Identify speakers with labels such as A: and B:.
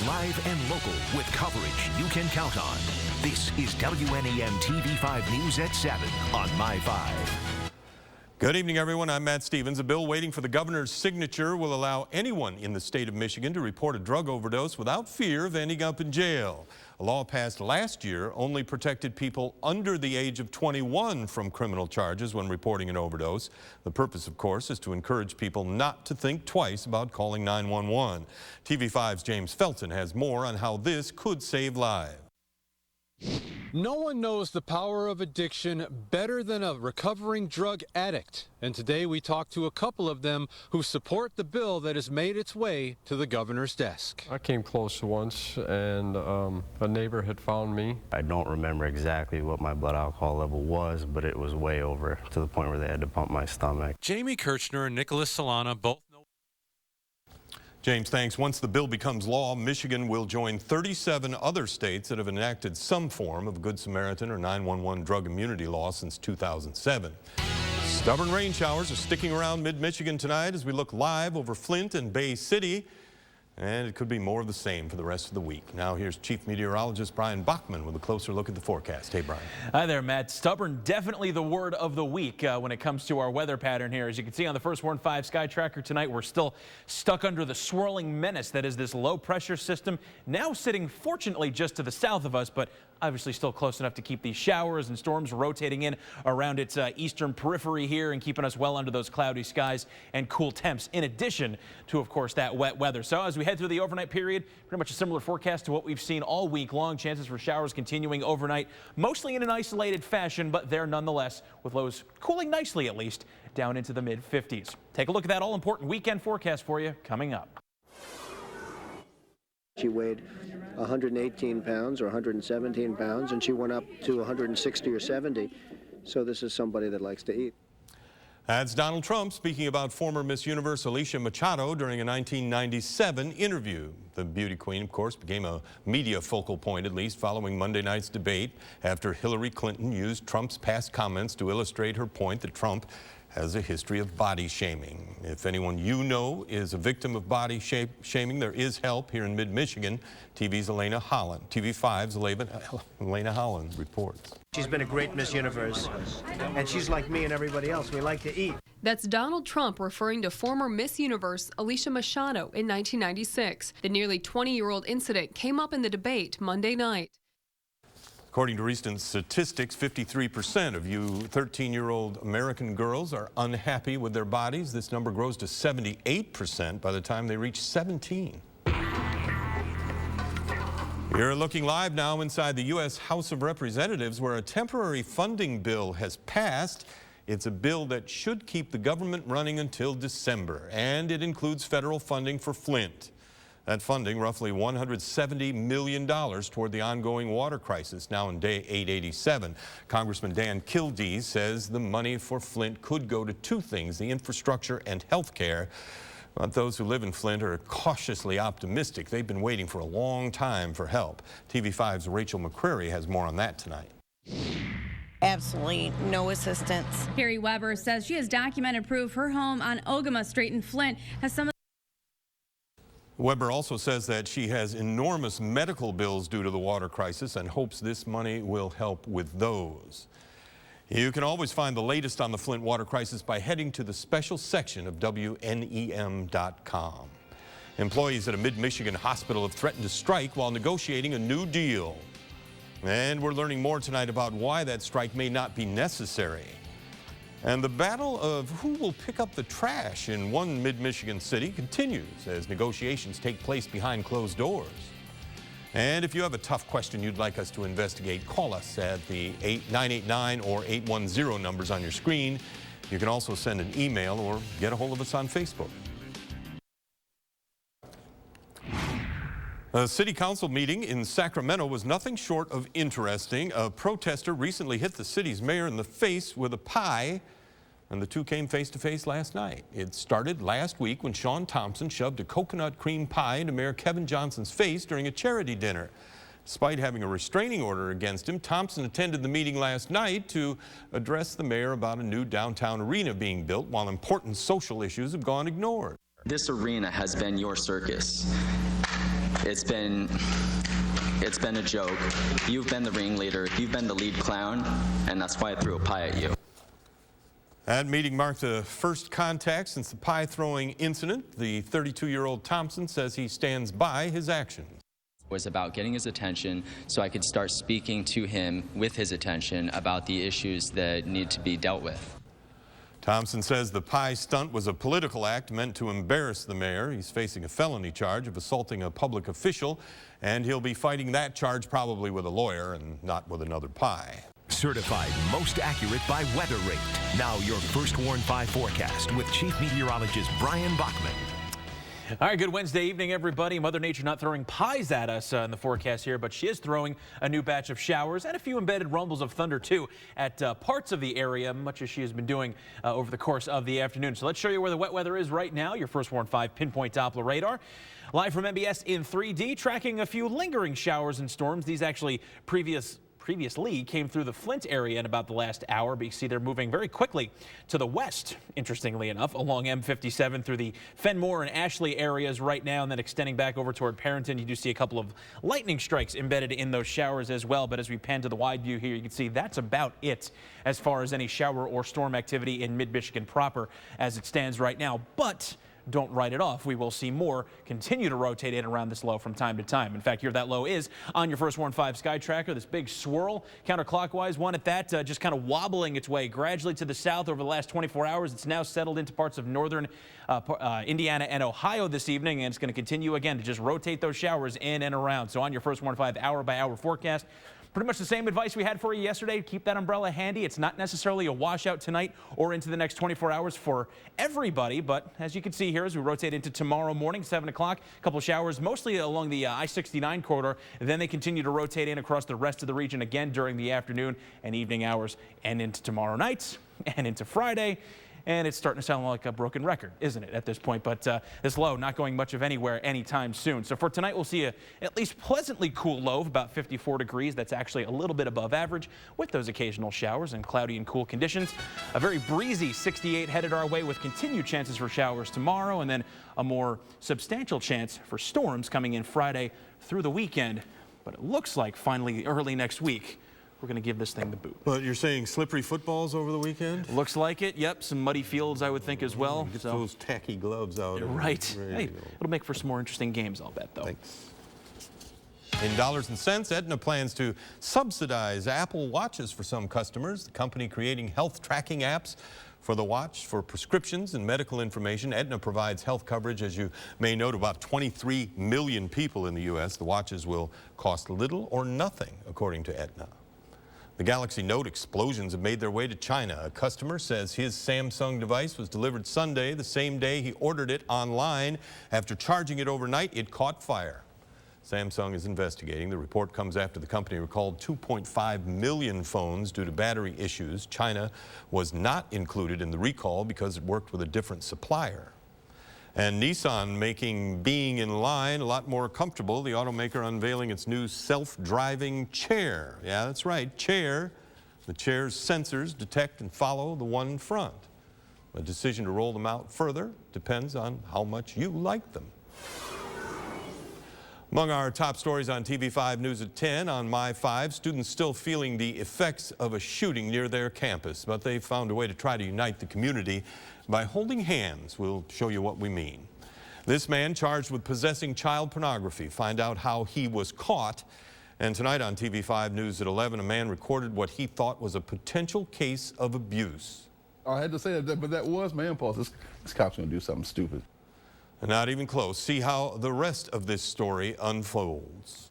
A: live and local with coverage you can count on. This is WNEM TV5 News at 7 on My 5.
B: Good evening, everyone. I'm Matt Stevens. A bill waiting for the governor's signature will allow anyone in the state of Michigan to report a drug overdose without fear of ending up in jail. A law passed last year only protected people under the age of 21 from criminal charges when reporting an overdose. The purpose, of course, is to encourage people not to think twice about calling 911. TV5's James Felton has more on how this could save lives.
C: No one knows the power of addiction better than a recovering drug addict. And today we talked to a couple of them who support the bill that has made its way to the governor's desk.
D: I came close once, and a neighbor had found me.
E: I don't remember exactly what my blood alcohol level was, but it was way over to the point where they had to pump my stomach.
F: Jamie Kirchner and Nicholas Solana both know.
B: James, thanks. Once the bill becomes law, Michigan will join 37 other states that have enacted some form of Good Samaritan or 911 drug immunity law since 2007. Stubborn rain showers are sticking around mid-Michigan tonight as we look live over Flint and Bay City. And it could be more of the same for the rest of the week. Now here's Chief Meteorologist Brian Bachman with a closer look at the forecast. Hey, Brian.
G: Hi there, Matt. Stubborn, definitely the word of the week when it comes to our weather pattern here. As you can see on the First Warn 5 Sky Tracker tonight, we're still stuck under the swirling menace that is this low pressure system, now sitting fortunately just to the south of us, but obviously still close enough to keep these showers and storms rotating in around its eastern periphery here and keeping us well under those cloudy skies and cool temps, in addition to, of course, that wet weather. So as we head through the overnight period, pretty much a similar forecast to what we've seen all week long. Chances for showers continuing overnight, mostly in an isolated fashion, but there nonetheless, with lows cooling nicely at least down into the mid-50s. Take a look at that all-important weekend forecast for you coming up.
H: She weighed 118 pounds or 117 pounds, and she went up to 160 or 70. So this is somebody that likes to eat.
B: That's Donald Trump speaking about former Miss Universe Alicia Machado during a 1997 interview. The beauty queen, of course, became a media focal point, at least following Monday night's debate after Hillary Clinton used Trump's past comments to illustrate her point that Trump has a history of body shaming. If anyone you know is a victim of body shaming, there is help here in mid-Michigan. TV's Elena Holland. TV5's Elena Holland reports.
I: She's been a great Miss Universe, and she's like me and everybody else. We like to eat.
J: That's Donald Trump referring to former Miss Universe Alicia Machado in 1996. The nearly 20-year-old incident came up in the debate Monday night.
B: According to recent statistics, 53% of you 13-year-old American girls are unhappy with their bodies. This number grows to 78% by the time they reach 17. You're looking live now inside the U.S. House of Representatives, where a temporary funding bill has passed. It's a bill that should keep the government running until December, and it includes federal funding for Flint. That funding, roughly $170 million toward the ongoing water crisis, now in day 887. Congressman Dan Kildee says the money for Flint could go to two things, the infrastructure and health care. But those who live in Flint are cautiously optimistic. They've been waiting for a long time for help. TV5's Rachel McCrary has more on that tonight.
K: Absolutely no assistance.
L: Carrie Weber says she has documented proof her home on Ogama Street in Flint has some.
B: Weber also says that she has enormous medical bills due to the water crisis and hopes this money will help with those. You can always find the latest on the Flint water crisis by heading to the special section of WNEM.com. Employees at a mid-Michigan hospital have threatened to strike while negotiating a new deal. And we're learning more tonight about why that strike may not be necessary. And the battle of who will pick up the trash in one mid-Michigan city continues as negotiations take place behind closed doors. And if you have a tough question you'd like us to investigate, call us at the 989 or 810 numbers on your screen. You can also send an email or get a hold of us on Facebook. A city council meeting in Sacramento was nothing short of interesting. A protester recently hit the city's mayor in the face with a pie, and the two came face to face last night. It started last week when Sean Thompson shoved a coconut cream pie into Mayor Kevin Johnson's face during a charity dinner. Despite having a restraining order against him, Thompson attended the meeting last night to address the mayor about a new downtown arena being built while important social issues have gone ignored.
M: This arena has been your circus. It's been a joke. You've been the ringleader. You've been the lead clown, and that's why I threw a pie at you.
B: That meeting marked the first contact since the pie-throwing incident. The 32-year-old Thompson says he stands by his actions.
M: It was about getting his attention so I could start speaking to him with his attention about the issues that need to be dealt with.
B: Thompson says the pie stunt was a political act meant to embarrass the mayor. He's facing a felony charge of assaulting a public official, and he'll be fighting that charge probably with a lawyer and not with another pie.
A: Certified most accurate by Weather Rate. Now your First Warn 5 forecast with Chief Meteorologist Brian Bachman.
G: All right, good Wednesday evening, everybody. Mother Nature not throwing pies at us in the forecast here, but she is throwing a new batch of showers and a few embedded rumbles of thunder, too, at parts of the area, much as she has been doing over the course of the afternoon. So let's show you where the wet weather is right now. Your First Warn 5 pinpoint Doppler radar. Live from MBS in 3D, tracking a few lingering showers and storms. These actually previously came through the Flint area in about the last hour, but you see they're moving very quickly to the west, interestingly enough, along M57 through the Fenmore and Ashley areas right now, and then extending back over toward Perrington. You do see a couple of lightning strikes embedded in those showers as well, but as we pan to the wide view here, you can see that's about it as far as any shower or storm activity in mid-Michigan proper as it stands right now. But don't write it off. We will see more continue to rotate in around this low from time to time. In fact, here that low is on your First Warn 5 sky tracker. This big swirl, counterclockwise one at that, just kind of wobbling its way gradually to the south over the last 24 hours. It's now settled into parts of northern Indiana and Ohio this evening, and it's going to continue again to just rotate those showers in and around. So on your First Warn 5 hour-by-hour forecast, pretty much the same advice we had for you yesterday. Keep that umbrella handy. It's not necessarily a washout tonight or into the next 24 hours for everybody, but as you can see here, as we rotate into tomorrow morning, 7 o'clock, a couple of showers, mostly along the I-69 corridor. And then they continue to rotate in across the rest of the region again during the afternoon and evening hours and into tomorrow night and into Friday. And it's starting to sound like a broken record, isn't it, at this point? But this low not going much of anywhere anytime soon. So for tonight, we'll see a at least pleasantly cool low of about 54 degrees. That's actually a little bit above average with those occasional showers and cloudy and cool conditions. A very breezy 68 headed our way with continued chances for showers tomorrow, and then a more substantial chance for storms coming in Friday through the weekend. But it looks like finally early next week, we're going to give this thing the boot.
B: But you're saying slippery footballs over the weekend?
G: Looks like it. Yep, some muddy fields, I would think, as well.
B: Get those tacky gloves out.
G: Right. Hey, it'll make for some more interesting games, I'll bet, though.
B: Thanks. In dollars and cents, Aetna plans to subsidize Apple Watches for some customers. The company creating health tracking apps for the watch for prescriptions and medical information. Aetna provides health coverage, as you may know, to about 23 million people in the U.S. The watches will cost little or nothing, according to Aetna. The Galaxy Note explosions have made their way to China. A customer says his Samsung device was delivered Sunday, the same day he ordered it online. After charging it overnight, it caught fire. Samsung is investigating. The report comes after the company recalled 2.5 million phones due to battery issues. China was not included in the recall because it worked with a different supplier. And Nissan making being in line a lot more comfortable. The automaker unveiling its new self-driving chair. Yeah, that's right, chair. The chair's sensors detect and follow the one in front. The decision to roll them out further depends on how much you like them. Among our top stories on TV5 News at 10 on My 5, students still feeling the effects of a shooting near their campus, but they've found a way to try to unite the community by holding hands. We'll show you what we mean. This man charged with possessing child pornography. Find out how he was caught. And tonight on TV5 News at 11, a man recorded what he thought was a potential case of abuse.
N: I had to say that, but that was my impulse. This cop's gonna do something stupid.
B: And not even close. See how the rest of this story unfolds.